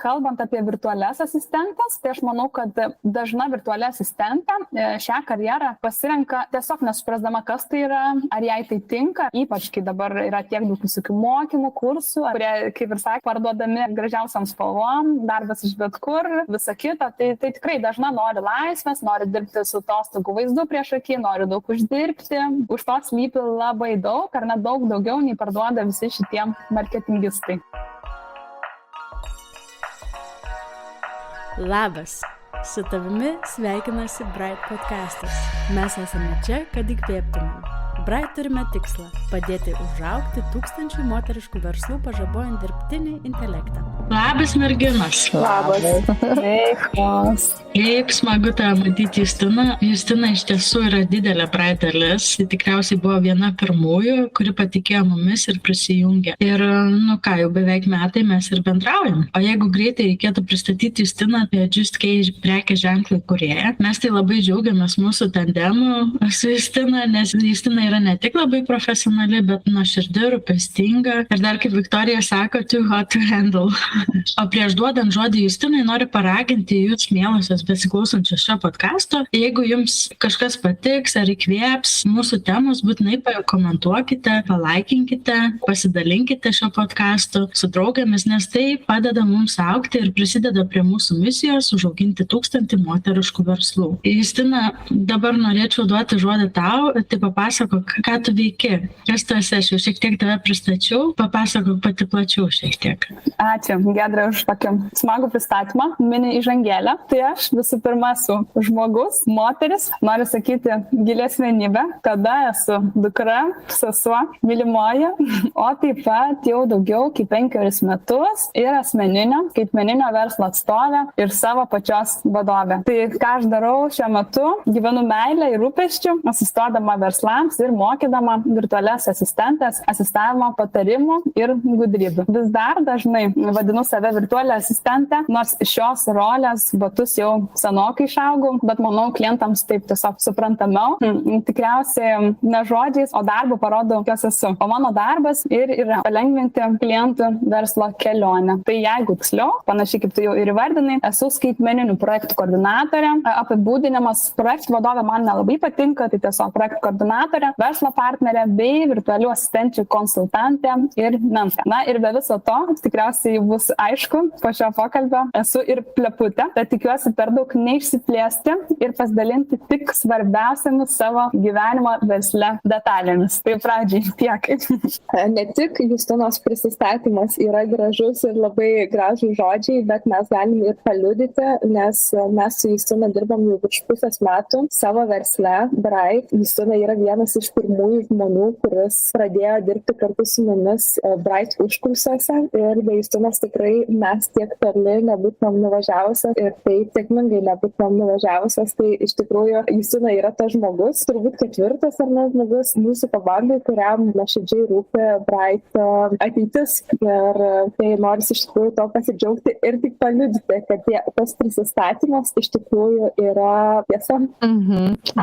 kalbant apie virtualias asistentes, tai aš manau, kad dažna virtuali asistentė šią karjerą pasirenka tiesiog nesuprasdama, kas tai yra, ar jai tai tinka, ypač kai dabar yra tiek daug visokių mokymų, kursų, kurie, kaip ir sakė, parduodami gražiausiam spalvom, darbas iš bet kur, visa kita. Tai tikrai dažna nori laisvės, nori dirbti su atostogų vaizdu prieš akį, nori daug uždirbti. Už to slypi labai daug, ar net daug daugiau nei parduoda visi šitie marketingistai. Labas, su tavimi sveikinasi Bright podcastas. Mes esame čia, kad įkvėptumėm. Bright turime tikslą – padėti užaugti 1000 moteriškų verslų pažabojant dirbtinį intelektą. Labas merginos. Labas. Sveikos. Kaip smagu tave matyti, Justina. Justina iš tiesų yra didelė Bright dalis. Tikriausiai buvo viena pirmųjų, kuri patikėjo mumis ir prisijungė. Ir, jau beveik metai mes ir bendraujam. O jeigu greitai reikėtų pristatyti Justiną apie Just Key prekės ženklą įkūrėją, mes tai labai džiaugiamės mūsų tandemu su Justina, nes Justina yra ne tik labai profesionali, bet nuoširdi, rūpestinga ir dar, kaip Viktorija sako, too hot to handle. O prieš duodant žodį Justinai noriu paraginti jūs, mielosios besiklausančios šio podcasto, jeigu jums kažkas patiks ar įkvėps mūsų temos, būtinai pakomentuokite, palaikinkite, pasidalinkite šio podcastu su draugėmis, nes tai padeda mums augti ir prisideda prie mūsų misijos užauginti 1000 moteriškų verslų. Justina, dabar norėčiau duoti žodį tau, tai papasakok, ką tu veiki, kas tu esi, aš jau šiek tiek tave pristačiau, papasakok pati plačiau šiek tiek. Ačiū, Giedrė, už tokį smagų pristatymą, mini įžangėlę. Tai aš visų pirma esu žmogus, moteris, noriu sakyti gili asmenybė, tada esu dukra, sesuo, mylimoji, o taip pat jau daugiau kaip 5 metus ir skaitmeninio verslo atstovė ir savo pačios vadovė. Tai ką aš darau šiuo metu, gyvenu meilę ir rūpesčių, asistuodama verslams ir mokydama virtualias asistentės, asistavimo patarimų ir gudrybių. Vis dar dažnai vadinu save virtualią asistentę, nors šios rolės batus jau senokai išaugau, bet manau klientams taip tiesiog suprantamiau. Tikriausiai ne žodžiais, o darbu parodau, kas esu. O mano darbas ir yra palengvinti klientų verslo kelionę. Tai jeigu tiksliau, panašiai kaip tu jau ir įvardinai, esu skaitmeninių projektų koordinatorė. Apibūdinimas projektų vadovė man nelabai patinka, tai tiesiog projektų koordinatorė, verslo partnerė bei virtualių asistenčių konsultantė ir mentorė. Na ir be viso to, tikriausiai bus aišku, po šio pokalbio esu ir pleputė, tad tikiuosi per daug neišsiplėsti ir pasidalinti tik svarbiausiamis savo gyvenimo versle detalėmis. Tai pradžiai tiek. Ne tik Justinos prisistatymas yra gražus ir labai gražų žodžiai, bet mes galim ir paliudyti, nes mes su Justina dirbam jau virš pusės metų savo versle Bright. Justina yra vienas iš pirmųjų žmonių, kuris pradėjo dirbti kartu su mumis Bright užkulisiuose ir be Justinos tikrai mes tiek toli nebūtumėm nuvažiavusios ir taip sėkmingai nebūtumėm nuvažiavusios. Tai iš tikrųjų Justina yra tas žmogus, turbūt 4. ar ne žmogus mūsų komandai, kuriam nuoširdžiai rūpi Bright ateitis. Ir tai noriu iš tikrųjų to pasidžiaugti ir tik paliudyti, kad tas prisistatymas iš tikrųjų yra tiesa.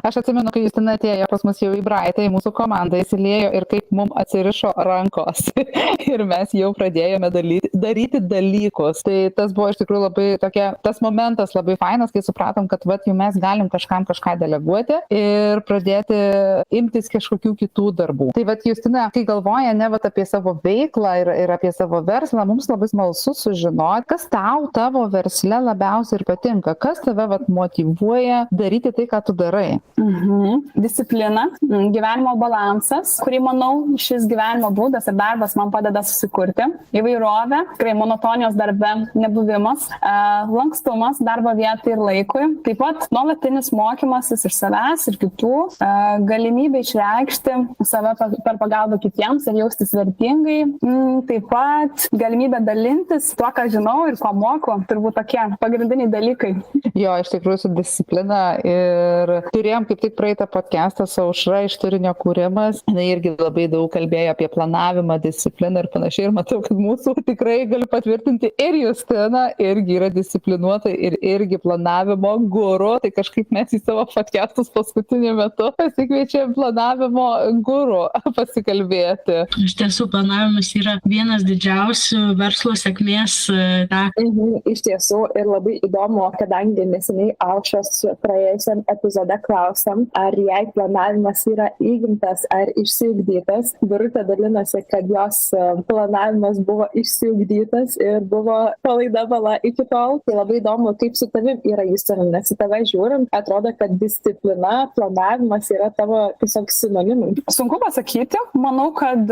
Aš atsimenu, kai Justina atėjo pas mus jau į Brightą, į mūsų komandą įsiliejo ir kaip mums atsirišo rankos. Ir mes jau pradėjome daryti dalykus. Tai tas buvo iš tikrųjų labai tas momentas labai fainas, kai supratom, kad jau mes galim kažką deleguoti ir pradėti imtis kažkokių kitų darbų. Tai Justina, kai galvoja apie savo veiklą ir apie savo verslą, mums labai smalsu sužinoti, kas tavo versle labiausiai ir patinka, kas tave motyvuoja daryti tai, ką tu darai. Disciplina, gyvenimo balansas, kurį, manau, šis gyvenimo būdas ir darbas man padeda susikurti. Įvairovė, tikrai monotonijos darbe nebuvimas, lankstumas darbo vietai ir laikui, taip pat nuolatinis mokymasis iš savęs ir kitų, galimybė išreikšti save per pagalbą kitiems ir jaustis vertingai, taip pat galimybė dalintis tuo, ką žinau ir ko moku, turbūt tokie pagrindiniai dalykai. Jo, iš tikrųjų su disciplina ir turėjom kaip tik praeitą podcastą su Aušra iš turinio kūrimas, jinai irgi labai daug kalbėjo apie planavimą, discipliną ir panašiai ir matau, kad mūsų tikrai galiu patvirtinti ir Justina irgi yra disciplinuota ir irgi planavimo guru, tai kažkaip mes į savo podcastus paskutiniu metu pasikviečiam planavimo guru pasikalbėti. Iš tiesų, planavimas yra vienas didžiausių verslo sėkmės Iš tiesų, ir labai įdomu, kadangi neseniai Aušros praėjusiam epizode klausėm, ar jai planavimas yra įgimtas ar išsiugdytas. Birutė dalinosi, kad jos planavimas buvo išsiugdytas ir buvo palaida bala iki tol. Tai labai įdomu, kaip su tavim yra, Justina, nes į tave žiūrint, atrodo, kad disciplina, planavimas yra tavo tiesiog sinonimai. Sunku pasakyti. Manau, kad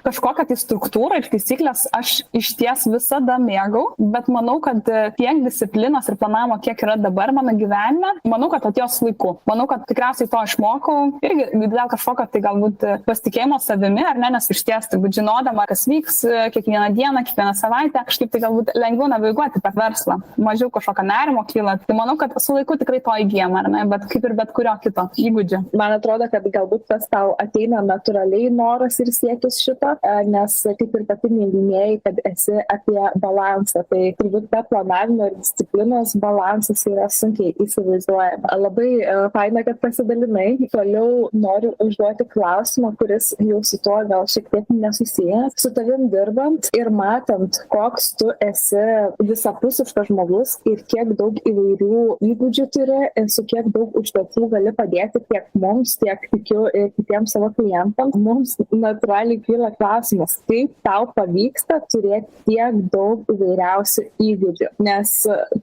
kažkokią tai struktūrą ir taisyklės aš išties visada mėgau, bet manau, kad tiek disciplinos ir planavimo, kiek yra dabar mano gyvenime, manau, kad atėjo su laiku. Manau, kad tikriausiai to išmokau irgi dėl kažkokio tai galbūt pasitikėjimo savimi, ar ne, nes išties turbūt žinodama, kas vyks kiekvieną dieną, kiekvieną savaitę, kažkaip tai galbūt lengviau naviguoti per verslą, mažiau kažkokio nerimo kyla. Tai manau, kad su laiku tikrai to įgyjama, ar ne, bet kaip ir bet kurio kito įgūdžio. Man atrodo, kad galbūt tas tau ateina natūraliai noras ir siekis šito, nes kaip ir pati minėjai, kad esi apie balansą, tai turbūt be planavimo ir disciplinos balansas yra sunkiai įsivaizduojama. Labai faina, kad pasidalinai. Toliau noriu užduoti klausimą, kuris jau su tuo gal šiek tiek nesusijęs. Su tavim dirbant ir matant, koks tu esi visapusiškas žmogus ir kiek daug įvairių įgūdžių turi, su kiek daug užduočių gali padėti tiek mums, tiek tikiu ir kitiems savo klientams. Mums natūraliai kyla klausimas, kaip tau pavyksta turėti tiek daug įvairiausių įgūdžių. Nes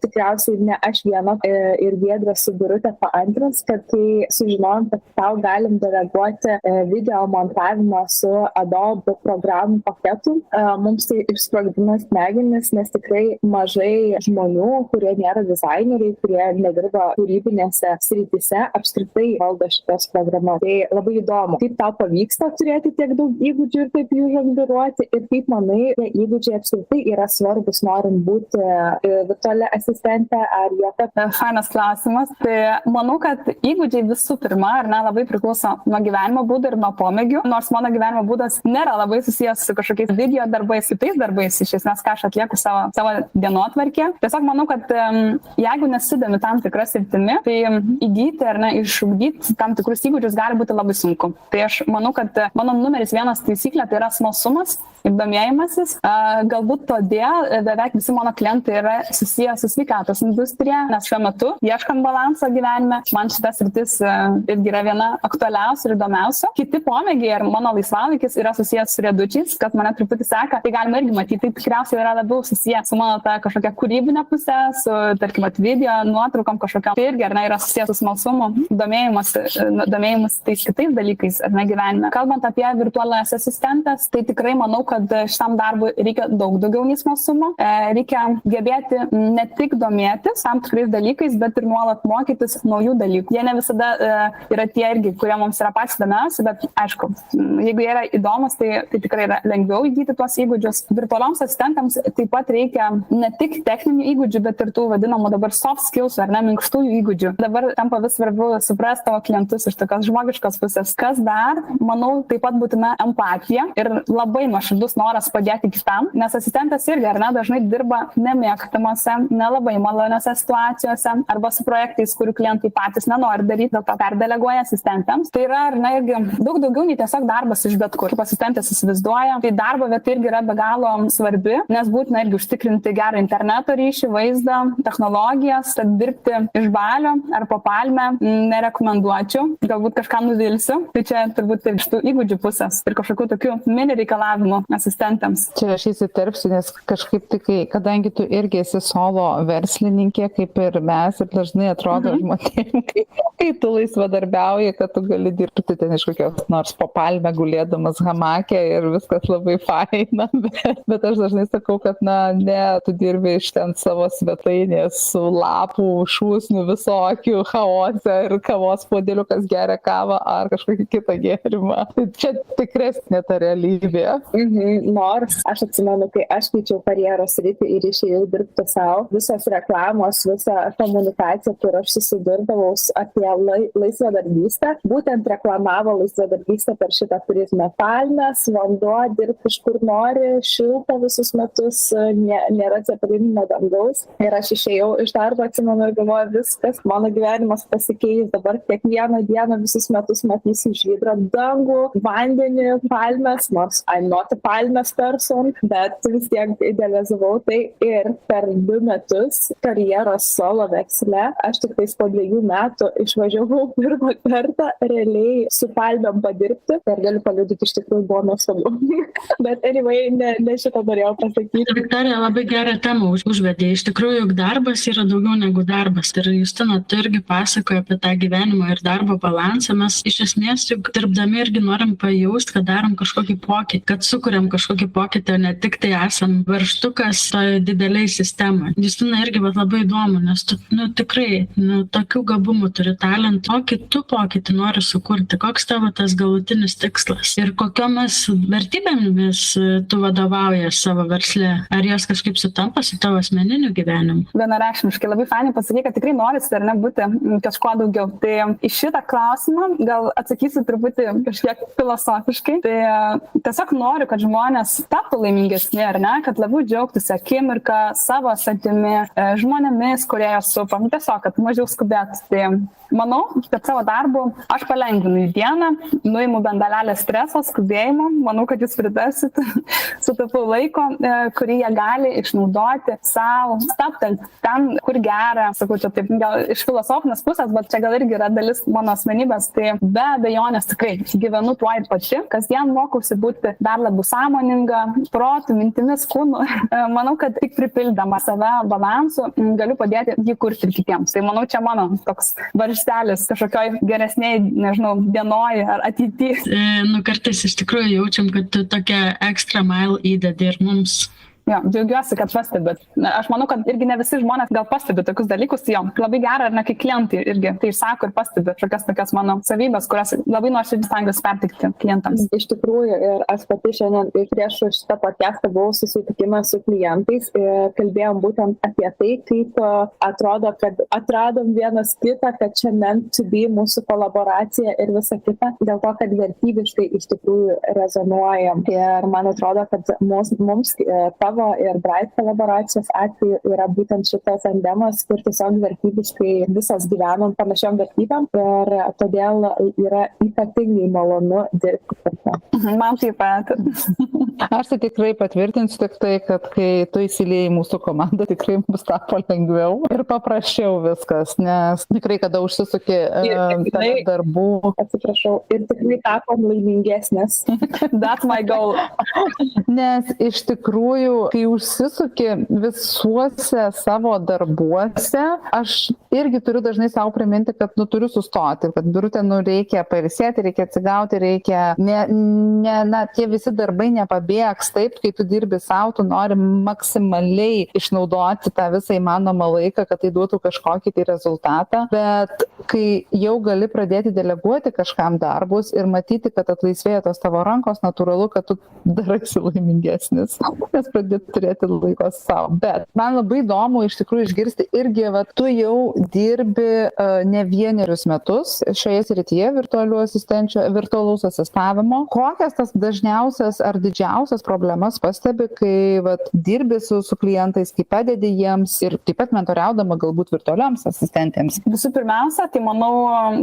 tikriausiai ne aš viena ir Giedrė su Birutė paantrins, kad kai sužinojom, kad tau galim deleguoti video montavimą su Adobe programų paketu, mums tai išsprogdino smegenis, nes tikrai mažai žmonių, kurie nėra dizaineriai, kurie nedirba kūrybinėse srityse, apskritai valdo šitas programas. Tai labai įdomu, kaip tau pavyksta turėti tiek daug įgūdžių ir taip jų žongliruoti ir kaip manai, tie įgūdžiai apskritai yra svarbus, norint būti virtuali asistentė ar jokia. Fainas klausimas. Tai manau, kad įgūdžiai visų pirma, ar ne, labai priklauso nuo gyvenimo būdo ir nuo pomėgių, nors mano gyvenimo būdas nėra labai susijęs su kažkokiais video darbais, kitais darbais, iš esmės, ką aš atlieku savo dienotvarkė. Tiesiog manau, kad jeigu nesidomi tam tikras sritimi, tai įgyti ar ne, išugdyti tam tikrus įgūdžius gali būti labai sunku. Tai aš manau, kad mano numeris vienas taisyklė tai yra smalsumas ir domėjimasis. Galbūt todėl beveik visi mano klientai yra susiję su sveikatos industrija, nes šiuo metu, ieškant balanso gyvenime, man šitas sritis irgi yra viena aktualiausių ir įdomiausių. Kiti pomėgiai ir mano laisvalaikis yra susijęs su riedučiais, kas mane truputį seka, tai galima irgi matyti, tai tikriausiai yra labiau susiję su mano ta kažkokia kūrybinė pusė, su, tarkim, video, nuotraukom kažkokiam. Tai irgi, ar ne, yra susijęs su smalsumu, domėjimus tais kitais dalykais, ar ne, gyvenime. Kalbant apie virtualias asistentės, tai tikrai manau, kad šitam darbui reikia daug daugiau nei smalsumo. Reikia gebėti ne tik domėtis tam tikrais dalykais, bet ir nuolat mokytis naujų dalykų. Jie ne visada yra tie irgi, kurie mums yra patys įdomiausi, bet aišku, jeigu jie yra įdomus, tai tikrai yra lengviau įgyti tuos įgūdžius. Virtualioms asistentams taip pat reikia ne tik techninių įgūdžių, bet ir tų vadinamų dabar soft skills, ar ne, minkštųjų įgūdžių. Dabar tampa vis svarbiau suprasti tavo klientus iš tokios žmogiškos pusės. Kas dar, manau, taip pat būtina empatija ir labai nuoširdus noras padėti kitam, nes asistentas irgi, ar ne, dažnai dirba nemėgtamose, nelabai maloniose situacijose arba su projektais, kurių klientai patys nenori daryti, dėl to perdeleguoja asistentams. Tai yra, ar ne, irgi daug daugiau nei tiesiog darbas iš bet kur. Kaip asistentas įsivaizduoja, tai darbo vieta irgi yra be galo svarbi, nes būtina irgi užtikrinti gerą interneto ryšį, vaizdą, technologijas, tad dirbti iš balio ar po palmę nerekomenduočiau, galbūt kažką nuvilsiu. Tai čia turbūt ir iš tų įgūdžių pusės ir kažkokių tokių mini reikalavimų asistentams. Čia aš įsiterpsiu, nes kažkaip tik, kadangi tu irgi esi solo verslininkė, kaip ir mes, ir dažnai atrodo žmonėm, kai tu laisvadarbiauji, kad tu gali dirbti ten iš kokios nors po palmę gulėdamas hamake ir viskas labai faina, bet aš dažnai sakau, kad ne, tu dirbi iš ten savo svetainės su lapų, šūsnių visokių chaose ir kavos puodeliukas geria kavą ar kažkokį kitą gėrimą. Tai čia tikresnė ta realybė. Nors aš atsimenu, kai aš keičiau karjeros sritį ir išėjau dirbti savo, visos reklamos, visa komunikacija, kur aš susidirbavau apie laisvadarbystę, būtent reklamavo laisvadarbystę per šitą prizmę. Palmės, vanduo, dirbti iš kur nori, šilta, visus visus metus nėra cepelininio dangaus. Ir aš išėjau iš darbo, atsimenu, ir galvoju, viskas, mano gyvenimas pasikeis, dabar kiekvieną dieną visus metus matysiu žydrą dangų, vandenį, palmes, nors I'm not a palmes person, bet vis tiek idealizavau tai ir per 2 metus karjeros solo veksle, aš tik tais po 2 metų išvažiavau pirmą kartą realiai su palmėm padirbti ir galiu paliudyti, iš tikrųjų buvo nuostabu. Bet anyway, ne šitą norėjau pasakyti. Viktorija labai gerą temą užvedė. Iš tikrųjų, juk darbas yra daugiau negu darbas. Ir Justina, tu irgi pasakoja apie tą gyvenimo ir darbo balansą. Mes iš esmės juk dirbdami irgi norim pajausti, kad darom kažkokį pokytį, kad sukuriam kažkokį pokytį, o ne tik tai esam varžtukas toje dideliai sistemoje. Justina irgi labai įdomu, nes tu tikrai tokių gabumų turi talentų. Kokį tu pokytį nori sukurti, koks tavo tas galutinis tikslas ir kokiomis vertybėmis tu vadovaujas savo versle. Ar jos kažkaip sutampa su tavo asmeniniu gyvenimu? Vienareikšmiškai labai fainai pasakyti, kad tikrai norisi ar ne būti kažkuo daugiau. Tai į šitą klausimą gal atsakysiu truputį kažkiek filosofiškai. Tai tiesiog noriu, kad žmonės taptų laimingesni, ar ne, kad labiau džiaugtųsi akimirką, savo satimi, žmonėmis, kurie jos supa. Tiesiog, kad mažiau skubėtų. Tai manau, kad savo darbu aš palengvinu dieną, nuimu bent dalelę streso, skubėjimo. Manau, kad jūs pritarsit. Sutapau laiko, kurį jie gali išnaudoti savo, staptelti ten, kur gera. Sakau, čia taip gal iš filosofinės pusės, bet čia gal irgi yra dalis mano asmenybės. Tai be abejonės tikrai gyvenu tuo ir pati. Kasdien mokausi būti dar labiau sąmoninga, protų, mintimis, kūnu. Manau, kad tik pripildama save balansu galiu padėti jį kurti ir kitiems. Tai manau, čia mano toks varžtelis kažkokioj geresniai, nežinau, dienoj ar ateityje. Kartais iš tikrųjų jaučiam, kad tu tokia extra mile įdedi ir mums. Jo, džiaugiuosi, kad pastebit. Aš manau, kad irgi ne visi žmonės gal pastebi tokius dalykus. Jo, labai gera, ar ne, kai klientai irgi tai išsako ir pastebi tokias mano savybės, kurias labai nuoširdžiai stengiuosi perteikti klientams. Iš tikrųjų, ir aš pati šiandien prieš šitą podcastą buvau susitikimą su klientais ir kalbėjom būtent apie tai, kaip atrodo, kad atradom vienas kitą, kad čia meant to be mūsų kolaboracija ir visa kita, dėl to, kad vertybiškai iš tikrųjų rezonuojam. Ir man atrodo, kad mums ir Bright kolaboracijos atveju yra būtent šitas tandemas, kur tiesiog vertybiškai visas gyvenam panašiom vertybėm ir todėl yra ypatingai malonu dirbti kartu. Man taip pat. Aš tai tikrai patvirtinsiu tik tai, kad kai tu įsiliejai mūsų komandą, tikrai mums tapo lengviau ir paprasčiau viskas, nes tikrai, kada užsisuki darbų. Atsiprašau, ir tikrai tapom laimingesnės. That's my goal. Nes iš tikrųjų, kai užsisuki visuose savo darbuose, aš irgi turiu dažnai savo priminti, kad turiu sustoti, kad biurute reikia pailsėti, reikia atsigauti, reikia, tie visi darbai nepabėgs taip, kai tu dirbi savo, tu nori maksimaliai išnaudoti tą visą įmanomą laiką, kad tai duotų kažkokį tai rezultatą, bet kai jau gali pradėti deleguoti kažkam darbus ir matyti, kad atlaisvėja tos tavo rankos, natūralu, kad tu daraisi laimingesnis, nes pradėti turėti laiko savo. Bet man labai įdomu iš tikrųjų išgirsti irgi, tu jau dirbi ne vienerius metus šioje srityje virtualaus asistavimo. Kokias tas dažniausias ar didžiausias problemas pastebi, kai dirbi su klientais, kai padedi jiems ir taip pat mentoriaudama galbūt virtualioms asistentėms? Visų pirmiausia, tai manau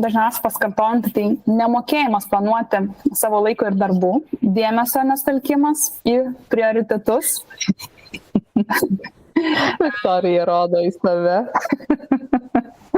dažniausiai paskartojant, tai nemokėjimas planuoti savo laiko ir darbų, dėmesio nestelkimas į prioritetus. Viktorija rodo į save.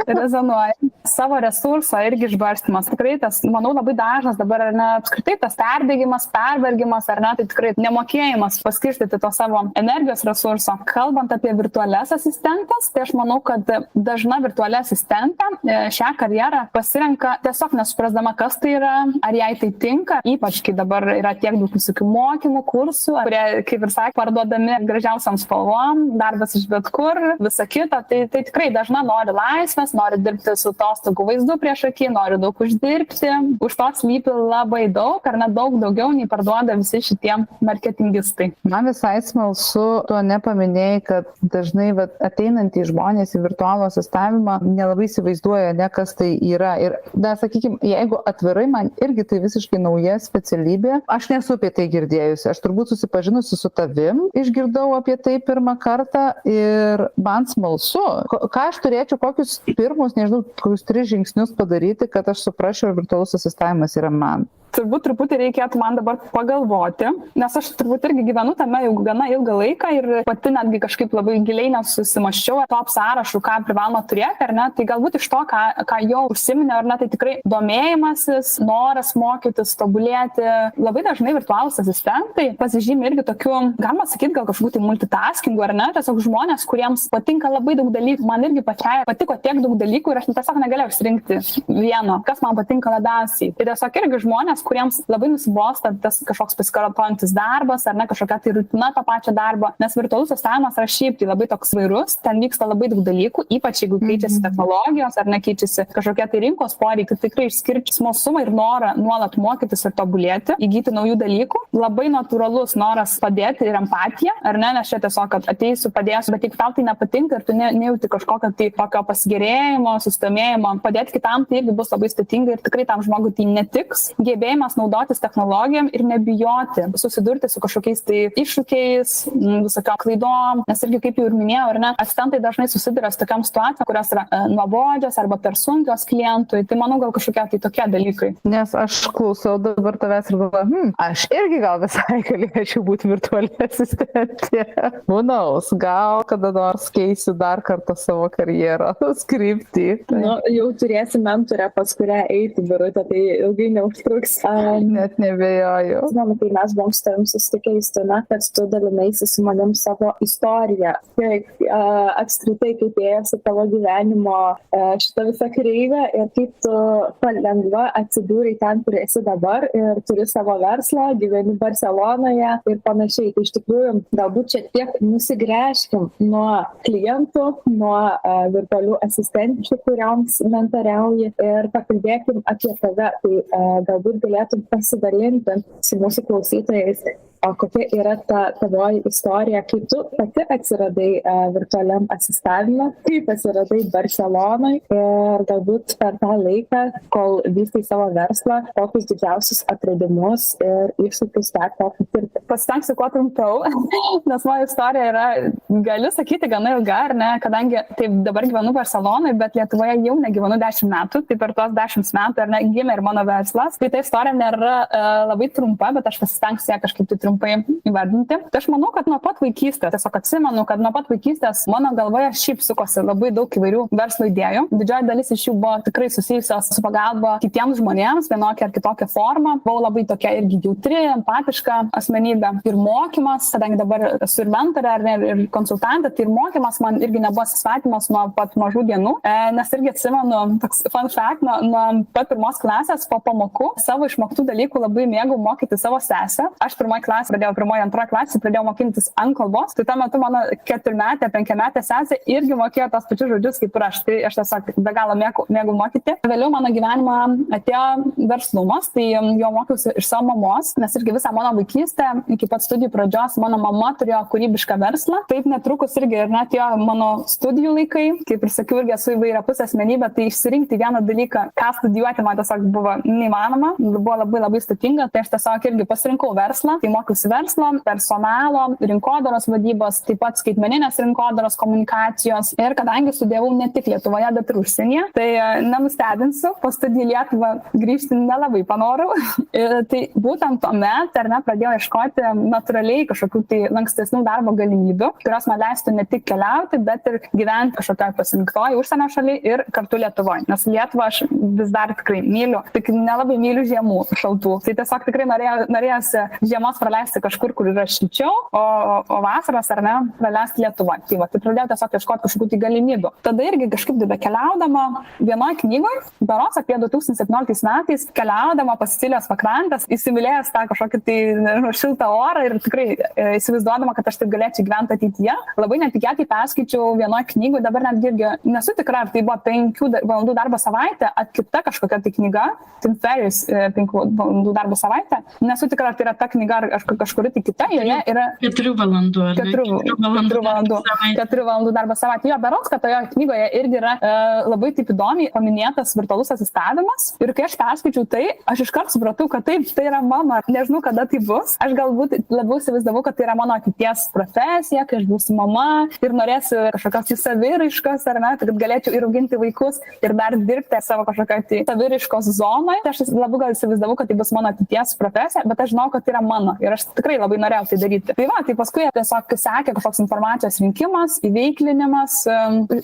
Rezonuoja. Savo resurso irgi išbarstymas. Tikrai tas, manau, labai dažnas dabar, ar ne, apskritai tas perdėgymas, pervargimas, ar ne, tai tikrai nemokėjimas paskirstyti to savo energijos resurso. Kalbant apie virtualias asistentes, tai aš manau, kad dažna virtuali asistentė šią karjerą pasirenka tiesiog nesuprasdama, kas tai yra, ar jai tai tinka, ypač kai dabar yra tiek daug visokių mokymų, kursų, kurie, kaip ir sakė, parduodami gražiausiam spalvom, darbas iš bet kur, visa kita, tai tikrai dažna nori laisvės, nori dirbti su atostogų vaizdu prieš akį, nori daug uždirbti. Už to slypi labai daug, ar net daug daugiau nei parduoda visi šitie marketingistai. Man visai smalsu, tu nepaminėjai, kad dažnai ateinantys žmonės į virtualų asistavimą nelabai įsivaizduoja, kas tai yra. Ir, sakykime, jeigu atvirai, man irgi tai visiškai nauja specialybė. Aš nesu apie tai girdėjusi. Aš turbūt susipažinusi su tavim, išgirdau apie tai pirmą kartą ir man smalsu. Ką aš turėčiau, kokius pirmus, nežinau, kokius 3 žingsnius padaryti, kad aš suprasčiau, ar virtualus asistavimas yra man. Turbūt truputį reikėtų man dabar pagalvoti, nes aš turbūt irgi gyvenu tame jau gana ilgą laiką ir pati netgi kažkaip labai giliai nesusimaščiau top sąrašų, ką privaloma turėti, ar ne, tai galbūt iš to, ką jau užsiminė, ar ne, tai tikrai domėjimasis, noras mokytis, tobulėti. Labai dažnai virtualūs asistentai pasižymi irgi tokiu, galima sakyti, gal kažkokiu tai multitaskingu, ar ne, tiesiog žmonės, kuriems patinka labai daug dalykų. Man irgi pačiai patiko tiek daug dalykų ir aš tiesiog negalėjau išsirinkti vieno, kas man patinka labiausiai. Tai tiesiog irgi žmonės, kuriems labai nusibosta tas kažkoks pasikartojantis darbas, ar ne, kažkokia tai rutina to pačio darbo, nes virtualus asistavimas yra šiaip tai labai toks vairus, ten vyksta labai daug dalykų, ypač jeigu keičiasi technologijos, ar ne keičiasi kažkokie tai rinkos poreikiai, tikrai išskirti smalsumą ir norą nuolat mokytis ir tobulėti, įgyti naujų dalykų, labai natūralus noras padėti ir empatija, ar ne, nes čia tiesiog, kad ateisiu, padėsiu, bet jeigu tau tai nepatinka ir tu nejauti kažkokio tai tokio pasigerėjimo, sustomėjimo, padėti kitam, tai irgi bus labai sudėtinga ir tikrai tam žmogui tai netiks. Gebėjimas naudotis technologijom ir nebijoti susidurti su kažkokiais tai iššūkiais, visokiom klaidom, nes irgi kaip jau ir minėjau, ar ne, asistentai dažnai susiduria su tokiam situacijom, kurios yra nuobodžios arba per sunkios klientui, tai manau gal kažkokie tai tokie dalykai. Nes aš klausau dabar tavęs ir galvoju, aš irgi gal visai galėčiau būti virtuali asistentė. Būnaus, gal kada nors keisiu dar kartą savo karjerą, skriptį. Nu, jau turėsi mentorę, pas kurią eiti, Birutė, tai ilgai neužtruks. Net nebejoju. Žinoma, kai mes buvom su tavim susitikę Justina, kad tu dalinaisi su manim savo istoriją. Apskritai, kaip ėjosi tavo gyvenimo šitą visą kreivę ir kaip tu palengva atsidūrai ten, kur esi dabar ir turi savo verslą, gyveni Barcelonoje ir panašiai. Tai iš tikrųjų, galbūt šiek tiek nusigręžkim nuo klientų, nuo virtualių asistenčių, kurioms mentoriauji ir pakalbėkim apie tave. Tai galbūt galėtum pasidalinti su mūsų klausytojais, o kokia yra ta tavoji istorija, kaip tu pati atsiradai virtualiam asistavime, kaip atsiradai Barcelonai ir galbūt per tą laiką, kol vystai savo verslą, kokius didžiausius atradimus ir iššūkius teko patirti. Pasitengsiu kuo trumpiau, nes mano istorija yra, galiu sakyti, gana ilga, ar ne, kadangi taip dabar gyvenu Barcelonai, bet Lietuvoje jau negyvenu 10 metų, tai per tos 10 metų ar ne, gimė ir mano verslas. Tai ta istorija nėra labai trumpa, bet aš pasistengsiu ją kažkaip tai trumpai įvardinti. Tai aš manau, kad nuo pat vaikystės, tiesiog atsimenu, kad nuo pat vaikystės mano galvoje šiaip sukosi labai daug įvairių verslo idėjų. Didžioji dalis iš jų buvo tikrai susijusios su pagalba kitiems žmonėms, vienokia ar kitokia forma. Buvau labai tokia irgi jautri, empatiška asmenybė. Ir mokymas, kadangi dabar esu ir mentorė ir konsultantė, tai ir mokymas man irgi nebuvo svetimas nuo pat mažų dienų, nes irgi atsimenu, toks fun fact, nuo pat pirmos klasės po pamokų savo išmoktų dalykų labai mėgau mokyti savo sesę. Aš pirmoji, antroji klasė pradėjau mokintis anglų kalbos, tai tuo metu mano 4-metė, 5-metė sesė irgi mokėjo tos pačius žodžius kaip ir aš, tai aš tiesiog be galo mėgau mokyti. Vėliau mano gyvenimą atėjo verslumas, tai jo mokiausi iš savo mamos, nes irgi visą mano vaikystę, iki pat studijų pradžios, mano mama turėjo kūrybišką verslą, taip netrukus irgi ir net jo mano studijų laikai, kaip ir sakiau, irgi esu įvairiapusė asmenybė, tai išsirinkti vieną dalyką, ką studijuoti, man tiesiog buvo neįmanoma, buvo labai sudėtinga, tai aš tiesiog irgi pasirinkau verslą, tai mokiausi verslo, personalo, rinkodaros vadybos, taip pat skaitmeninės rinkodaros komunikacijos ir kadangi studijavau ne tik Lietuvoje, bet ir užsienyje, tai nenustebinsiu, po studijų Lietuvą grįžti nelabai panorau. Tai būtent tuomet ar ne pradėjau ieškoti natūraliai kažkokių tai lankstesnių darbo galimybių, kurios man leistų ne tik keliauti, bet ir gyventi kažkokioje pasirinktoje užsienio šalyje ir kartu Lietuvoje. Nes Lietuvą aš vis dar tikrai myliu, tik nelabai myliu žiemų šaltų. Tai tiesiog tikrai norėjosi žiemos praleisti praleisti kažkur, kur yra šilčiau, o vasaros, ar ne, praleisti Lietuvą. Tai va, tai pradėjau tiesiog ieškoti kažkokių tai galimybių. Tada irgi kažkaip keliaudama vienoje knygoje, berods apie 2017 metais, keliaudama pas Sicilijos pakrantės, įsimylėjęs tą kažkokį tai šiltą orą ir tikrai įsivaizduodama, kad aš taip galėčiau gyventi ateityje. Labai netikėtai perskaičiau vienoje knygoje, dabar netgi irgi nesu tikra, ar tai buvo 5 valandų darbo savaitė, kita kažkokia tai knyga, Tim Ferriss 5 valandų darbo savaitė. Nesu tikra, ar tai yra ta knyga, ar kažkuri tai kita, joje yra 4 valandų. 4 valandų darbo savaitė. Jo, berods, kad toje knygoje irgi yra labai taip įdomiai paminėtas virtualus asistavimas. Ir kai aš perskaičiau tai, aš iškart supratau, kad taip, tai yra mano. Nežinau, kada tai bus. Aš galbūt labiau įsivaizdavau, kad tai yra mano ateities profesija, kai aš būsiu mama ir norėsiu kažkokios saviraiškos, ar ne, kad galėčiau ir auginti vaikus ir dar dirbti savo kažkokią saviraiškos zoną. Tai aš labiau gal įsivaizdavau, kad tai bus mano ateities profesija, bet aš žinau, kad tai yra mano. Ir aš tikrai labai norėjau tai daryti. Tai va, tai paskui tiesiog sekė kažkoks informacijos rinkimas, įveiklinimas.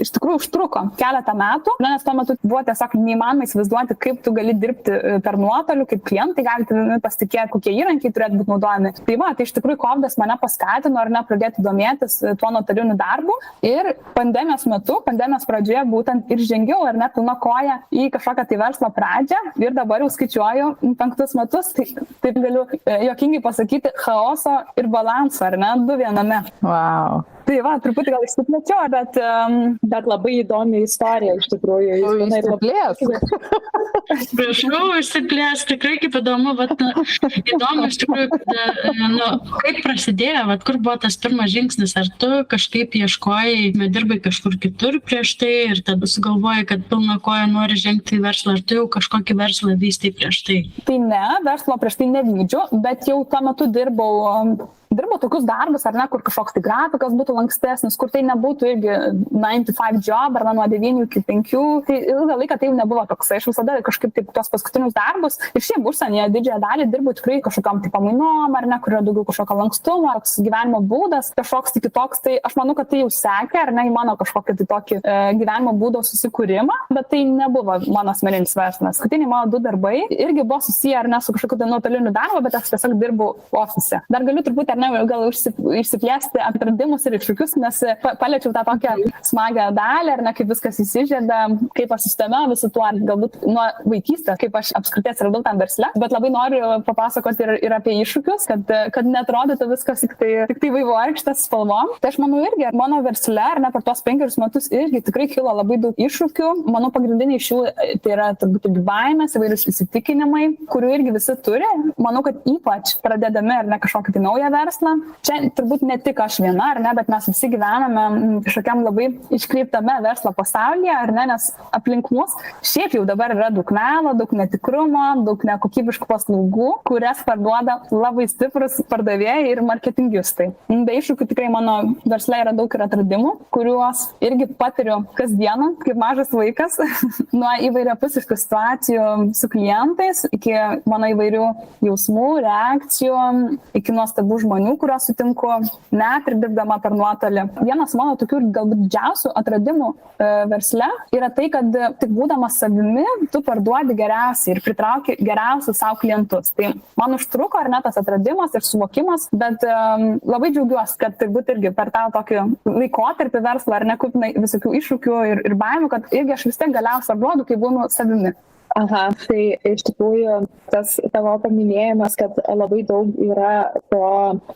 Iš tikrųjų užtruko keletą metų, nes tuo metu buvo tiesiog neįmanoma įsivaizduoti, kaip tu gali dirbti per nuotolių, kaip klientai gali pasitikėti, kokie įrankiai turėtų būti naudojami. Tai va, tai iš tikrųjų COVID mane paskatino ar ne pradėti domėtis tuo nuotoliniu darbu ir pandemijos metu, pandemijos pradžioje būtent ir žengiau ar ne pilna koja į kažkokią tai verslo pradžią ir dabar jau skaičiuoju 5 metus, tai taip galiu juokingai pasakyti chaoso ir balanso, ar ne, 2 viename. Wow. Tai va, truputį gal išsiplėčiau, bet labai įdomi istorija iš tikrųjų. Prašau, išsiplės, tikrai kaip įdomu, įdomu iš tikrųjų, kaip prasidėjo, kur buvo tas pirmas žingsnis, ar tu kažkaip ieškojai, dirbai kažkur kitur prieš tai ir tada sugalvojai, kad pilna koja nori žengti į verslą, ar tu jau kažkokį verslą vystei prieš tai? Tai ne, verslo prieš tai nevykdžiu, bet jau tuo metu dirbau tokius darbus, ar ne, kur kažkoks tai grafikas būtų lankstesnis, kur tai nebūtų irgi 9-to-5 job, ar nuo 9 iki 5. Tai ilgą laiką tai jau nebuvo toksai. Aš visada kažkaip taip tos paskutinius darbus ir šiaip užsienyje didžiąją dalį dirbu tikrai kažkokiam tai pamainom, ar ne, kur yra daugiau kažkokio lankstumo, ar gyvenimo būdas, kažkoks tai kitoks. Tai aš manau, kad tai jau sekė, ar ne, į mano kažkokį tai tokį gyvenimo būdo susikūrimą, bet tai nebuvo mano asmeninis verslas. Paskutiniai mano 2 darbai irgi buvo susiję, ar ne, su kažkokiu tai nuotoliniu darbu, bet aš tiesiog dirbau ofise. Dar galiu truputį gal išsiplėsti atradimus ir iššūkius, nes paliečiau tą tokią smagą dalį, ar ne, kaip viskas įsižieda, kaip aš sistema visų tuo, galbūt nuo vaikystės, kaip aš apskritai atsiradau tam versle, bet labai noriu papasakoti ir apie iššūkius, kad neatrodytų viskas tik tai vaivorykštės spalvom. Tai aš manau irgi, mano versle, ar ne, per tos 5 metus irgi tikrai kilo labai daug iššūkių. Manau, pagrindiniai iš jų tai yra turbūt baimės, įvairius įsitikinimai, kurių irgi visi turi. Manau, kad ypač pradedami, ar ne, kažkokį tai naują verslą. Čia turbūt ne tik aš viena, ar ne, bet mes visi gyvename kažkokiam labai iškreiptame verslo pasaulyje, ar ne, nes aplink mus šiaip jau dabar yra daug melo, daug netikrumo, daug nekokybiškų paslaugų, kurias parduoda labai stiprus pardavėjai ir marketingistai. Be iššūkių tikrai mano versle yra daug ir atradimų, kuriuos irgi patiriu kasdieną, kaip mažas vaikas, nuo įvairiapusiškų situacijų su klientais, iki mano įvairių jausmų, reakcijų, iki nuostabių žmonių, kuriuos sutinku, net ir dirbdama per nuotolį. Vienas mano tokių galbūt didžiausių atradimų versle yra tai, kad tik būdamas savimi, tu parduodi geriausiai ir pritrauki geriausius savo klientus. Tai man užtruko, ar ne, tas atradimas ir suvokimas, bet labai džiaugiuosi, kad turbūt irgi per tą tokį laikotarpį verslą, ar ne, kupinai visokių iššūkių ir baimių, kad irgi aš vis tiek galiausiai parduodu, kai būnu savimi. Aha, tai iš tikrųjų tas tavo paminėjimas, kad labai daug yra to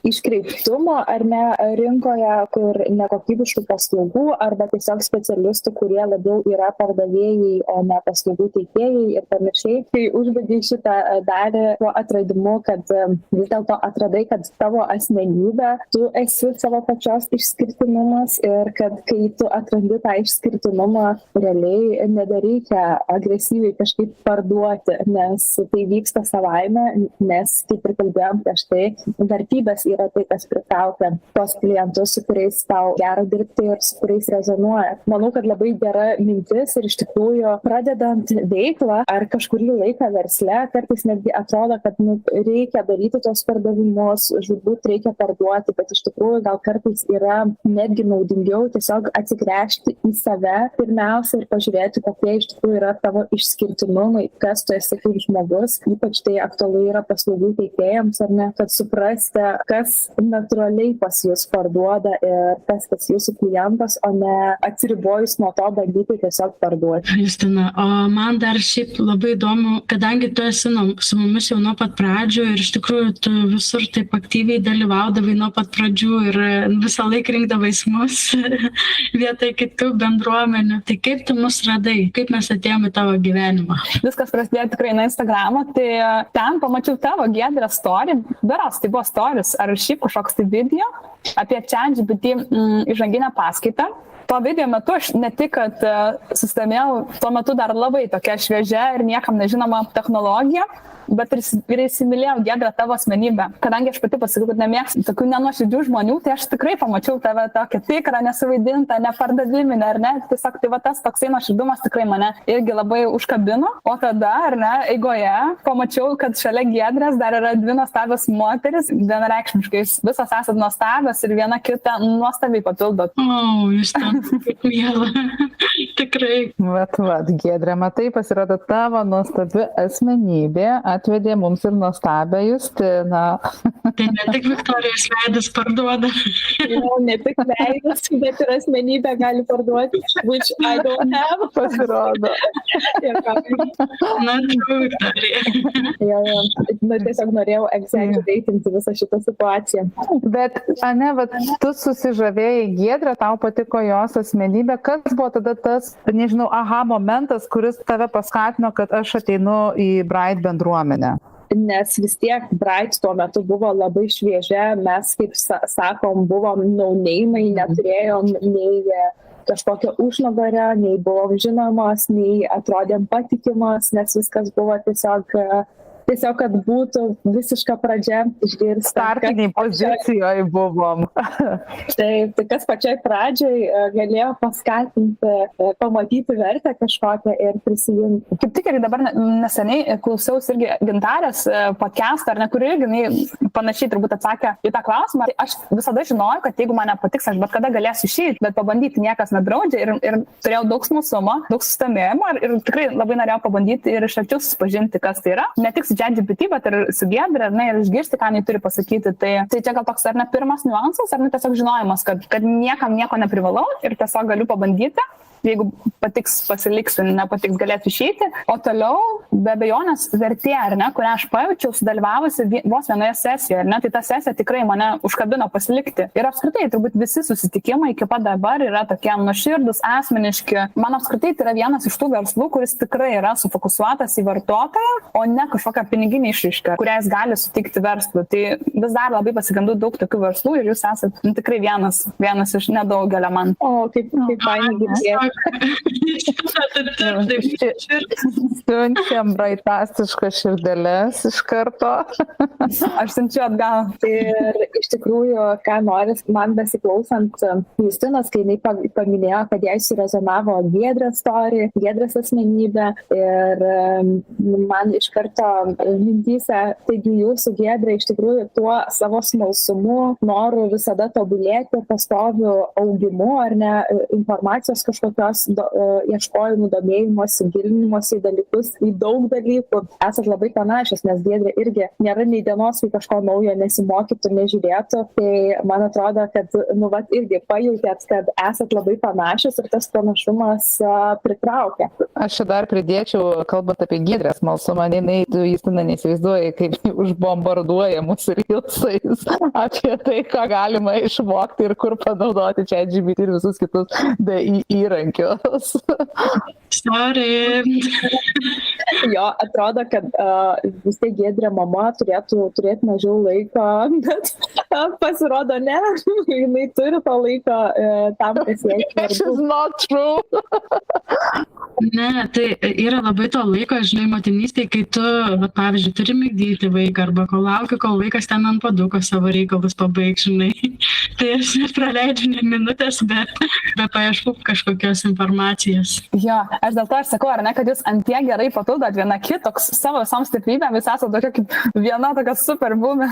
iškreiptumo ar ne rinkoje, kur nekokybiškų paslaugų arba tiesiog specialistų, kurie labiau yra pardavėjai, o ne paslaugų teikėjai ir panašiai. Tai užbaigei šitą dalį tuo atradimu, kad vis dėlto atradai, kad tavo asmenybė, tu esi savo pačios išskirtinumas ir kad kai tu atrandi tą išskirtinumą, realiai nebereikia agresyviai kažkaip parduoti, nes tai vyksta savaime, nes, kaip ir kalbėjom prieš tai, vertybės yra tai, kas pritraukia tos klientus, su kuriais tau gera dirbti ir su kuriais rezonuoja. Manau, kad labai gera mintis ir iš tikrųjų pradedant veiklą ar kažkurį laiką versle, kartais netgi atrodo, kad reikia daryti tos pardavimus, žudbūt reikia parduoti, bet iš tikrųjų gal kartais yra netgi naudingiau tiesiog atsigręžti į save pirmiausia ir pažiūrėti, kokie iš tikrųjų yra tavo išskirtinumai susipažinimui, kas tu esi kaip žmogus, ypač tai aktualu yra paslaugų teikėjams, ar ne, kad suprasti, kas natūraliai pas jūs parduoda ir kas tas jūsų klientas, o ne atsiribojus nuo to bandyti tiesiog parduoti. Justina, o man dar šiaip labai įdomu, kadangi tu esi su mumis jau nuo pat pradžių ir iš tikrųjų tu visur taip aktyviai dalyvaudavai nuo pat pradžių ir visą laiką rinkdavais mus vietoj kitų bendruomenių. Tai kaip tu mus radai? Kaip mes atėjome į tavo gyvenimą? Viskas prasidėjo tikrai nuo Instagramo, tai ten pamačiau tavo Giedrę story, beras, tai buvo stories, ar šiaip kažkoks tai video apie ChatGPT įžanginę paskaitą. To video metu aš ne tik, kad susidomėjau tuo metu dar labai tokia šviežia ir niekam nežinoma technologija, bet ir įsimylėjau Giedrę tavo asmenybę. Kadangi aš pati pasakiau, kad nemėgstu tokių nenuoširdžių žmonių, tai aš tikrai pamačiau tave tokią tikrą, nesuvaidintą, nepardaviminę, ar ne? Tiesiog tai va tas toksai nuoširdumas tikrai mane irgi labai užkabino. O tada, ar ne, eigoje pamačiau, kad šalia Giedrės dar yra dvi nuostabios moteris, vienareikšmiškai visos esat nuostabios ir viena kitą nuostabiai papildot. O, jūs ten kaip miela. Tikrai. Vat, Giedrė, matai, pasirodo tavo nuostabi asmenybė atvedė mums ir nuostabią Justiną. Tai ne tik Viktorijos veidas parduoda. Ne tik veidas, bet ir asmenybę gali parduoti, which I don't have. Pasirodo. Na, true, Viktorija. Jo, tiesiog norėjau exaggeratinti visą šitą situaciją. Bet, Ane, tu susižavėjai Giedrę, tau patiko jos asmenybė. Kas buvo tada tas, nežinau, aha momentas, kuris tave paskatino, kad aš ateinu į Bright bendruomenę? Nes vis tiek Bright tuo metu buvo labai šviežia, mes, kaip sakom, buvom no-name'ai, neturėjom nei kažkokią užnugarę, nei buvom žinomos, nei atrodėm patikimos, nes viskas buvo tiesiog, kad būtų visiška pradžia išgirsti. Startiniai pozicijoje buvom. Taip, tai kas pačioj pradžioj galėjo paskatinti, pamatyti vertę kažkokią ir prisijungti. Kaip tik ir dabar neseniai klausiausi irgi Gintarės podcastą, ar ne, kur irgi panašiai turbūt atsakė į tą klausimą. Aš visada žinojau, kad jeigu mane patiks, aš bet kada galėsiu išeiti, bet pabandyti niekas nedraudžia ir turėjau daug smalsumo, daug sustamėjimo ir tikrai labai norėjau pabandyti ir iš arčiau susipažinti, kas tai yra. Ne tik ChatGPT, bet ir su Giedre, ar ne, ir išgirsti, ką jinai turi pasakyti. Tai čia gal toks, ar ne, pirmas niuansas, ar ne, tiesiog žinojimas, kad niekam nieko neprivalau ir tiesiog galiu pabandyti. Jeigu patiks, pasiliksiu, nepatiks, galėtų išeiti. O toliau, be abejonės, vertė, ar ne, kurią aš pajaučiau, sudalyvavusi vos vienoje sesijoje, ar ne, tai ta sesija tikrai mane užkabino pasilikti. Ir apskritai, turbūt visi susitikimai iki pat dabar yra tokie nuoširdūs, asmeniški. Man apskritai tai yra vienas iš tų verslų, kuris tikrai yra sufokusuotas į vartotoją, o ne kažkokią piniginį išraišką, kurią jis gali sutikti verslui. Tai vis dar labai pasigendu daug tokių verslų ir jūs esate tikrai vienas iš nedaugelio man. O, kaip fainai girdėti. Siunčiam braitastiškas širdeles iš karto. Aš siunčiu atgal. Ir iš tikrųjų, ką noris, man besiklausant Justinos, kai jinai paminėjo, kad jai surezonavo Giedrės story, Giedrės asmenybė ir man iš karto mintyse, taigi jūsų Giedrė iš tikrųjų tuo savo smalsumu, noru visada tobulėti, pastoviu augimu ar ne, informacijos kažkokios ieškojimų, domėjimosi, gilinimosi į dalykus, į daug dalykų. Esat labai panašios, nes Giedrė irgi nėra nei dienos, kai kažko naujo nesimokytų, nežiūrėtų. Tai man atrodo, kad, irgi pajautėt, kad esat labai panašios ir tas panašumas pritraukia. Aš čia dar pridėčiau, kalbant apie Giedrės smalsumą, tu Justina neįsivaizduoji, kaip užbombarduoja mūsų reelsais apie tai, ką galima išmokti ir kur panaudoti ChatGPT ir visus kitus įrankius. Sorry. Jo, atrodo, kad vis tiek Giedrė mama turėtų turėti mažiau laiko, bet pasirodo ne, jinai turi to laiko tam pasiekti. This is not true. Ne, tai yra labai to laiko, žinai, motinystėje, kai tu, pavyzdžiui, turi migdyti vaiką arba kol lauki, kol vaikas ten ant paduko savo reikalus pabaig, žinai. Tai aš praleidžiu ne minutės, be paieškų kažkokios informacijos. Jo, aš dėl to ir sakau, ar ne, kad jūs ant tiek gerai papildot viena kitoks savo visom stiprybėm, jūs esate tokia kaip viena tokia super bumė.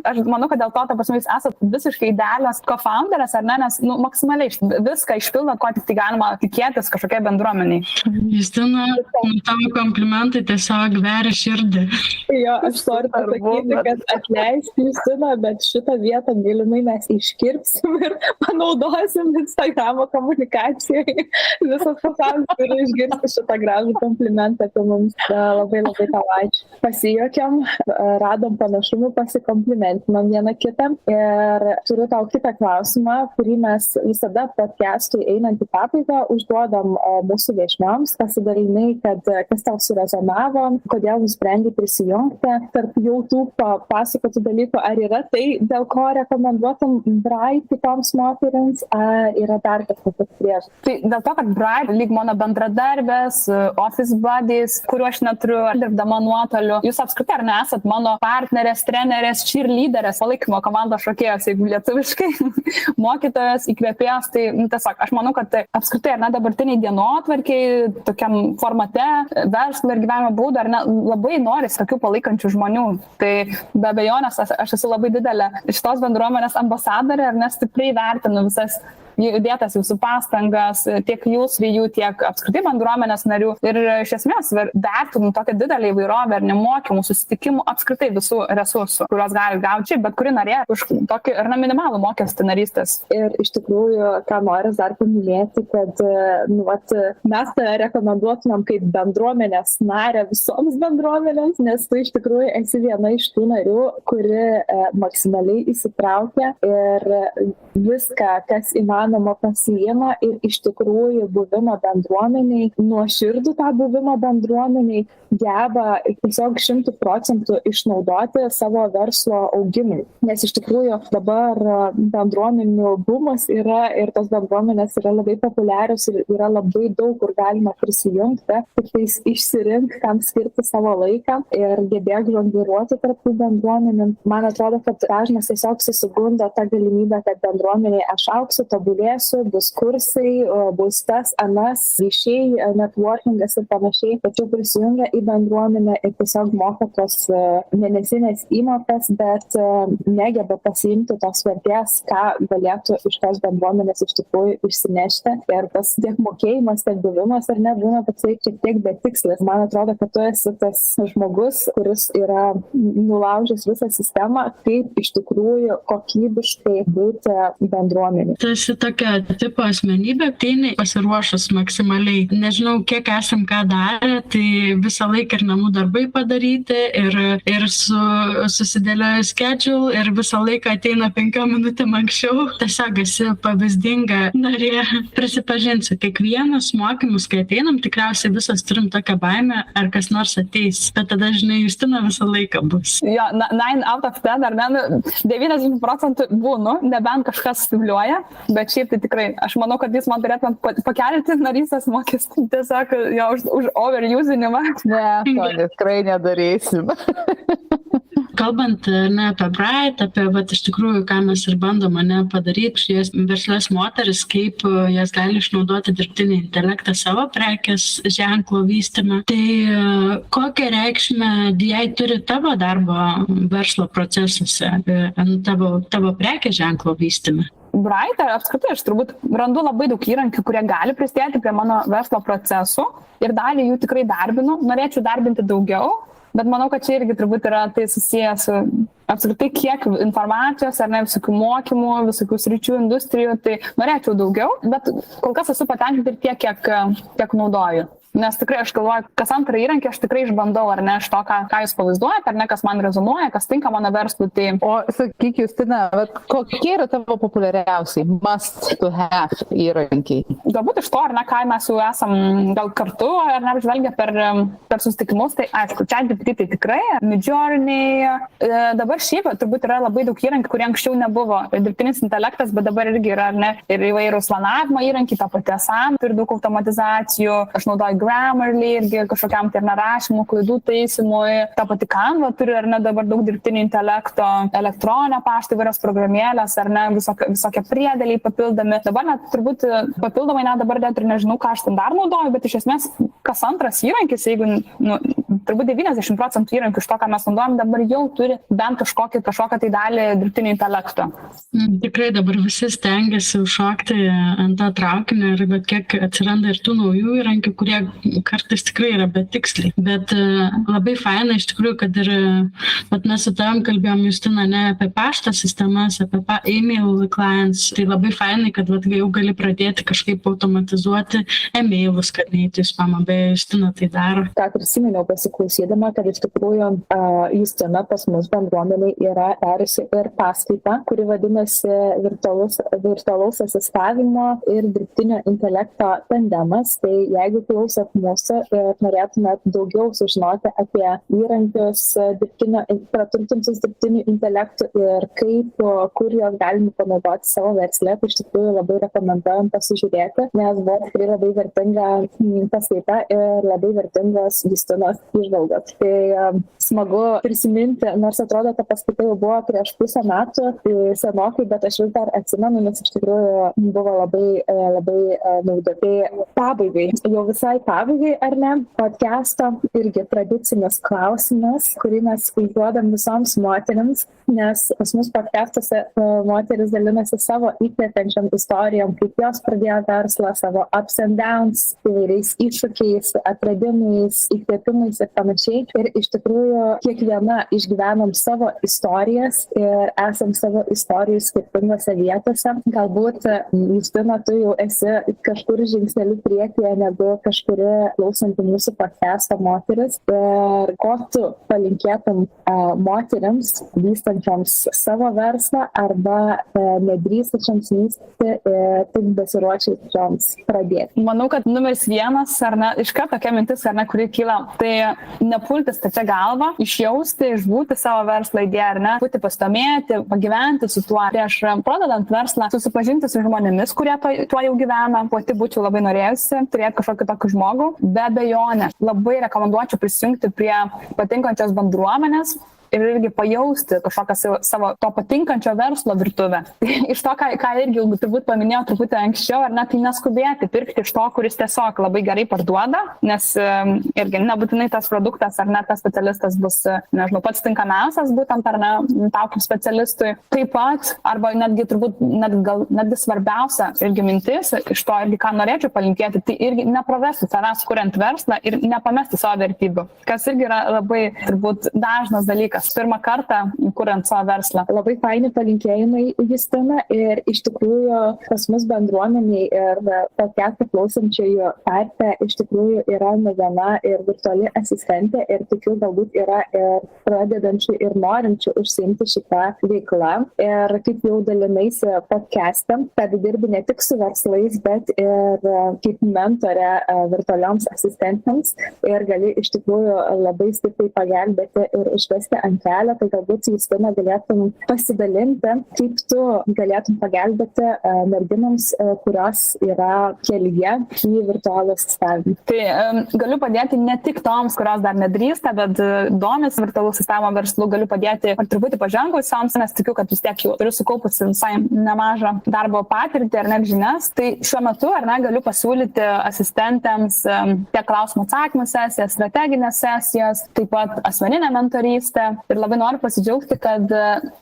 Aš manau, kad dėl to, ta prasme, jūs esate visiškai idealios co-founderės, ar ne, nes maksimaliai viską išpildot, ko tik tai galima tikėtis kažkokiai bendruomeniai. Justina, tavo komplimentai tiesiog veria širdį. Jo, aš noriu pasakyti, kad atleisti Justiną, bet šitą vietą galimai mes iškirpsim ir panaudosim Instagramo komunikacijai. Visas pasaulis turi išgirsti šitą gražų komplimentą apie mums. Labai labai tau ačiū. Pasijuokėm, radom panašumų, pasikomplimentinam vieną kitą ir turiu tau kitą klausimą, kurį mes visada podcast'ui einant į pabaigą užduodam mūsų viešnioms, pasidalinai, kad kas tau surezonavo, kodėl nusprendei prisijungti. Tarp jau tų papasakotų dalykų, ar yra tai, dėl ko rekomenduotum Bright kitoms moterims, ar yra dar kažkokios priežastys? Tai dėl to, kad Bright lyg mano bendradarbės, office buddies, kuriuo aš neturiu dirbdama nuotoliu. Jūs apskritai ar nesat mano partnerės, trenerės, cheerleaderės, palaikymo komandos šokėjos, jeigu lietuviškai, mokytojas, įkvėpėjas. Tai tiesiog aš manau, kad apskritai ar ne dabartiniai dienotvarkiai, tokiam formate, verslo ir gyvenimo būdo, ar ne, labai norisi tokių palaikančių žmonių. Tai be abejonės aš esu labai didelė šitos bendruomenės ambasadorė, ar ne, stipriai vertinu visas įdėtas jūsų pastangas, tiek jūs ir jų, tiek apskritai bendruomenės narių. Ir iš esmės vertinu tokią didelį įvairovę ir nemokymų, susitikimų, apskritai visų resursų, kuriuos gali gauti čia, bet kuri narė už tokį ir minimalų mokestį narystės. Ir iš tikrųjų, ką noriu dar paminėti, kad mes tave rekomenduotumėm kaip bendruomenės narę visoms bendruomenėms, nes tu iš tikrųjų esi viena iš tų narių, kuri maksimaliai įsitraukia ir viską, kas įmanoma pasiima ir iš tikrųjų buvimo bendruomeniai, nuoširdų tą buvimo bendruomeniai geba tiesiog 100% išnaudoti savo verslo augimui. Nes iš tikrųjų dabar bendruomenių bumas yra ir tos bendruomenės yra labai populiarios ir yra labai daug, kur galima prisijungti, tik tais išsirink, kam skirti savo laiką ir gebėk žongliruoti tarp tų bendruomenių. Man atrodo, kad dažnas tiesiog susigundo tą galimybę, kad bendruomeniai aš augsiu, tobulėsiu, bus kursai, bus tas, anas, ryšiai, networkingas ir panašiai, tačiau prisijungia į bendruomenę ir tiesiog moka tos mėnesinės įmokas, bet negeba pasiimti tos vertės, ką galėtų iš tos bendruomenės iš tikrųjų išsinešti. Ir tas tiek mokėjimas, tiek buvimas ar nebūna toksai šiek tiek betikslis. Man atrodo, kad tu esi tas žmogus, kuris yra nulaužęs visą sistemą, kaip iš tikrųjų kokybiškai būti bendruomenė. Tu esi tokia tipo asmenybė, ateini pasiruošus maksimaliai. Nežinau, kiek esam ką darę, tai visą laiką ir namų darbai padaryti, ir susidėlioju schedule, ir visą laiką ateina 5 minutėm anksčiau. Tiesiog esi pavyzdinga narė. Prisipažinsiu, kiekvienas mokymus, kai ateinam, tikriausiai visas turim tokią baimę, ar kas nors ateis. Bet tada, žinai, Justina visą laiką bus. Jo, 9 out of 10, ar ne, 90% būnu, nebent kažkas stimuliuoja, bet šiaip tai tikrai, aš manau, kad jūs man turėtumėt pakelti narystės mokestį, tiesiog jo už overusinimą. Ne, to tikrai nedarysim. Kalbant apie Bright, apie iš tikrųjų, ką mes ir bandom padaryti, šias verslės moteris, kaip jas gali išnaudoti dirbtinį intelektą savo prekės ženklo vystymą. Tai kokią reikšmę jai turi tavo darbo verslo procesuose, tavo prekės ženklo vystymą? Bright, apskritai, aš turbūt randu labai daug įrankių, kurie gali prisidėti prie mano verslo procesų ir dalį jų tikrai darbinu. Norėčiau darbinti daugiau, bet manau, kad čia irgi turbūt yra tai susijęs su apskritai kiek informacijos, ar ne, visokių mokymų, visokių sričių, industrijų, tai norėčiau daugiau, bet kol kas esu patenkinta ir tiek, kiek naudoju. Nes tikrai aš galvoju, kas antrą įrankį aš tikrai išbandau, ar ne, iš to, ką jūs pavaizduojate, ar ne, kas man rezonuoja, kas tinka mano verslui. Tai... O sakyk, Justina, kokie yra tavo populiariausiai must to have įrankiai? Galbūt iš to, ar ne, ką mes jau esam gal kartu, ar ne, žvelgia per susitikimus, tai aišku, ChatGPT tai tikrai, Midjourney, dabar šiaip turbūt yra labai daug įrankių, kurie anksčiau nebuvo. Dirbtinis intelektas, bet dabar irgi yra, ar ne, ir įvairūs planavimo įrankiai, ta pati Asana, turi daug automatizacijų, aš naudoju Grammarly irgi kažkokiam tai nerašymų, klaidų taisymui. Ta pati Canva turi, ar ne, dabar daug dirbtinio intelekto, elektroninio pašto, įvairios programėlės, ar ne, visokie priedėliai papildomi. Dabar net turbūt papildomai, net dabar net ir nežinau, ką aš ten dar naudoju, bet iš esmės kas antras įrankis, jeigu turbūt 90% įrankių iš to, ką mes naudojam, dabar jau turi bent kažkokią tai dalį dirbtinio intelekto. Tikrai dabar visi stengiasi užšokti ant tą traukinį ir bet kiek atsiranda ir tų naujų įrankių, kurie kartais tikrai yra betiksliai. Bet labai faina iš tikrųjų, kad ir mes su tavim kalbėjom, Justina, ne apie pašto sistemas, apie email clients. Tai labai fainai, kad jau gali pradėti kažkaip automatizuoti emailus, kad neįtų į spamą, beje, Justina tai daro. Ką prisiminiau pasiklausydama, kad iš tikrųjų Justina pas mus bendruomeniai yra perėjusi ir paskaitą, kuri vadinasi virtualaus asistavimo ir dirbtinio intelekto tandemas. Tai jeigu klausot mūsų ir norėtumėt daugiau sužinoti apie įrankius praturtintus dirbtiniu intelektu ir kur juos galime panaudoti savo versle, tai iš tikrųjų labai rekomenduojam pasižiūrėti, nes buvo tikrai labai vertinga paskaita ir labai vertingos Justinos įžvalgos. Tai smagu prisiminti, nors atrodo, ta paskaita jau buvo prieš pusę metų, senokai, bet aš vis dar atsimenu, nes iš tikrųjų buvo labai naudinga. Tai pabaigai, jau visai pabaigai, ar ne, podcast'o irgi tradicinis klausimas, kurį mes užduodam visoms moterims, nes pas mus podcast'uose moteris dalinasi savo įkvepiančiam istorijom, kaip jos pradėjo verslą, savo ups and downs, įvairiais iššūkiais, atradimais, įkvėpimais ir panašiai. Ir iš tikrųjų kiekviena išgyvenom savo istorijas ir esam savo istorijų skirtingose vietose. Galbūt, Justina, tu jau esi kažkur žingsneliu priekyje negu kažkuri klausanti mūsų podcast'o moteris. Ir ko tu palinkėtum moterims vystančioms savo verslą arba nedrįstančioms vystyti ir tik besiruošiančioms pradėti? Manau, kad numeris vienas, ar ne, iškart tokia mintis, ar ne, kuri kyla, tai nepulti stačia galva, išjausti, išbūti savo verslo idėją, ar ne, būti pastomėti, pagyventi su tuo. Prieš pradedant verslą, susipažinti su žmonėmis, kurie tuo jau gyvena, pati būčiau labai norėjusi turėti kažkokį tokį žmogų. Be abejonės, labai rekomenduočiau prisijungti prie patinkančios bendruomenės ir irgi pajausti kažkokią savo to patinkančio verslo virtuvę. Iš to, ką irgi turbūt paminėjau truputį anksčiau, ar ne, tai neskubėti pirkti iš to, kuris tiesiog labai gerai parduoda, nes irgi nebūtinai tas produktas ar net tas specialistas bus, nežinau, pats tinkamiausias būtent ar ne, tau kaip specialistui. Taip pat, arba netgi turbūt, netgi svarbiausia irgi mintis, iš to irgi ką norėčiau palinkėti, tai irgi nepravesti savęs kuriant verslą ir nepamesti savo vertybių, kas irgi yra labai turbūt dažnas dalykas. Pirmą kartą kuriant savo verslą. Labai faini palinkėjimai, Justina, ir iš tikrųjų pas mus bendruomeniai ir podcast'ą klausančiųjų tarpe iš tikrųjų yra ne viena ir virtuali asistentė ir tikiu galbūt yra ir pradedančių ir norinčių užsiimti šitą veiklą. Ir kaip jau dalinaisi podcast'ą, kad dirbi ne tik su verslais, bet ir kaip mentorė virtualioms asistentėms ir gali iš tikrųjų labai stipriai pagelbėti ir išvesti ant kelio, tai galbūt Justina galėtum pasidalinti, kaip tu galėtum pagelbėti merginoms, kurios yra kelyje į virtualų asistavimą. Tai galiu padėti ne tik toms, kurios dar nedrįsta, bet domisi virtualų asistavimo verslu, galiu padėti ar truputį pažengusioms, nes tikiu, kad vis tiek jau turiu sukaupusi visai nemažą darbo patirtį ar net žinias. Tai šiuo metu ar ne galiu pasiūlyti asistentėms tiek klausimų atsakymų sesijas, strateginės sesijas, taip pat asmeninę mentorystę. Ir labai noriu pasidžiaugti, kad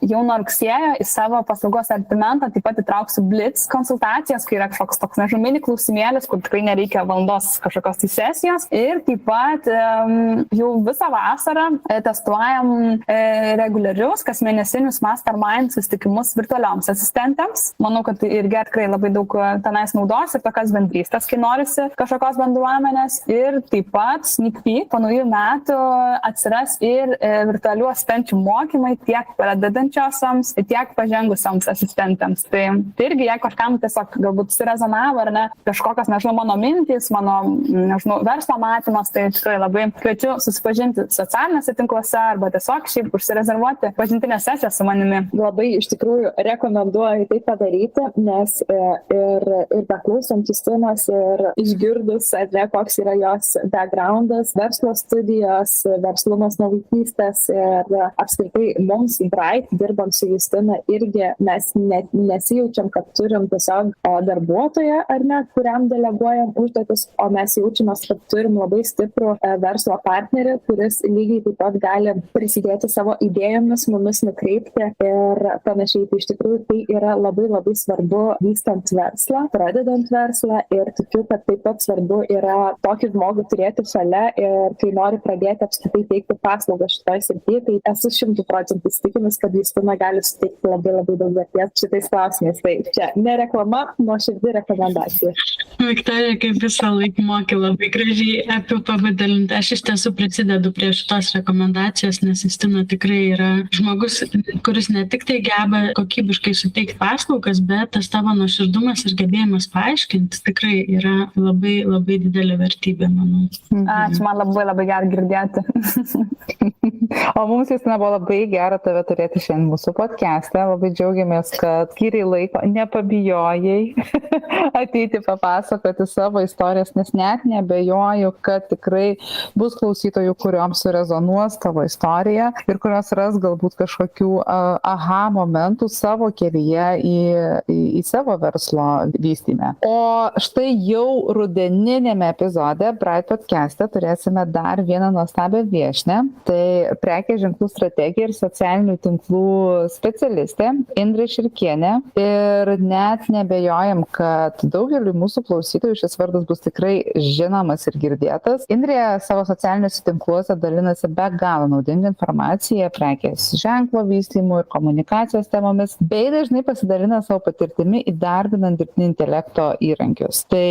jau nuo rugsėjo į savo paslaugų asortimentą taip pat įtrauksiu Blitz konsultacijas, kai yra kažkoks toks mini klausimėlis, kur tikrai nereikia valandos kažkokios tai sesijos. Ir taip pat jau visą vasarą testuojam reguliarius kasmėnesinius mastermind susitikimus virtualioms asistentėms. Manau, kad irgi tikrai labai daug tenais naudos ir tokias bendrystės, kai norisi kažkokios bendruomenės. Ir taip pat sneak peek po naujų metų atsiras ir virtualių asistenčių mokymai tiek pradedančiosioms, tiek pažengusioms asistentėms. Tai irgi, jei kažkam tiesiog galbūt surezonavo ar ne, kažkokios, nežinau, mano mintys, mano, nežinau, verslo matymas, tai tikrai labai kviečiu susipažinti socialinėse tinkluose arba tiesiog šiaip užsirezervuoti pažintinę sesiją su manimi. Labai iš tikrųjų rekomenduoju tai padaryti, nes ir beklausant Justinos ir išgirdus, koks yra jos backgroundas, verslo studijos, verslumas nuo vaikystės ir ir apskritai mums Bright, dirbant su Justina, irgi mes nesijaučiam, kad turim tiesiog darbuotoją, ar ne, kuriam deleguojam užduotis, o mes jaučiamės, kad turim labai stiprų verslo partnerį, kuris lygiai taip pat gali prisidėti savo idėjomis, mumis nukreipti ir panašiai. Tai iš tikrųjų tai yra labai labai svarbu vystant verslą, pradedant verslą ir tikiu, kad taip pat svarbu yra tokį žmogų turėti šalia ir kai nori pradėti apskritai teikti paslaugą šitoje srityje, tai esu 100% įsitikinus, kad Justina gali suteikti labai labai daug vertės šitais klausimais. Tai čia ne reklama, nuoširdi rekomendacija. Viktorija, kaip visą laiką mokė labai gražiai apie pavadalinti. Aš iš tiesų prisidedu prie šitos rekomendacijos, nes Justina tikrai yra žmogus, kuris ne tik tai geba kokybiškai suteikti paslaugas, bet tas tavo nuoširdumas ir gebėjimas paaiškinti tikrai yra labai labai didelė vertybė, manau. Ačiū, man labai labai gera girdėti. O mums, Justina, buvo labai gera tave turėti šiandien mūsų podcast'e. Labai džiaugiamės, kad skyrei laiko, nepabijojai ateiti papasakoti savo istorijas, nes net nebejoju, kad tikrai bus klausytojų, kurioms surezonuos tavo istorija ir kurios ras galbūt kažkokių aha momentų savo kelyje į savo verslo vystyme. O štai jau rudeninėme epizode Bright podcast'e turėsime dar vieną nuostabią viešnią. Tai prekės ženklų strategija ir socialinių tinklų specialistė Indrė Širkienė. Ir net nebejojam, kad daugeliu mūsų klausytojų šis vardas bus tikrai žinomas ir girdėtas. Indrė savo socialiniuose tinkluose dalinasi be galo naudingą informaciją prekės ženklo vystymu ir komunikacijos temomis, bei dažnai pasidalina savo patirtimi įdarbinant dirbtinio intelekto įrankius. Tai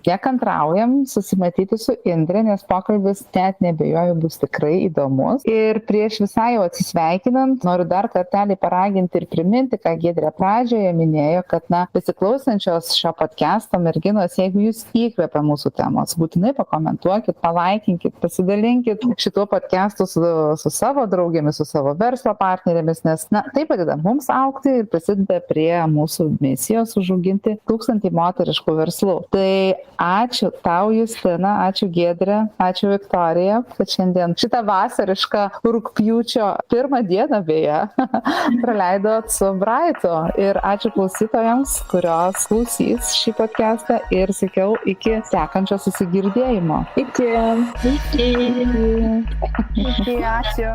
nekantraujam susimatyti su Indre, nes pokalbis net nebejoju bus tikrai įdomus. Ir prieš visai jau atsisveikinant, noriu dar kartelį paraginti ir priminti, ką Giedrė pradžioje minėjo, kad besiklausančios šio podcast'o merginos, jeigu jūs įkvepia mūsų temos, būtinai pakomentuokit, palaikinkit, pasidalinkit šituo podcast'u su savo draugėmis, su savo verslo partnerėmis, nes tai padeda mums augti ir prisideda prie mūsų misijos užauginti 1000 moteriškų verslų. Tai ačiū tau, Justina, ačiū Giedrė, ačiū Viktorija, kad šiandien šitą vasarišką rugpjūčio 1 dieną beje praleidot su Brightu. Ir ačiū klausytojams, kurios klausys šį podcast'ą ir sakiau iki sekančio susigirdėjimo. Iki. Ačiū.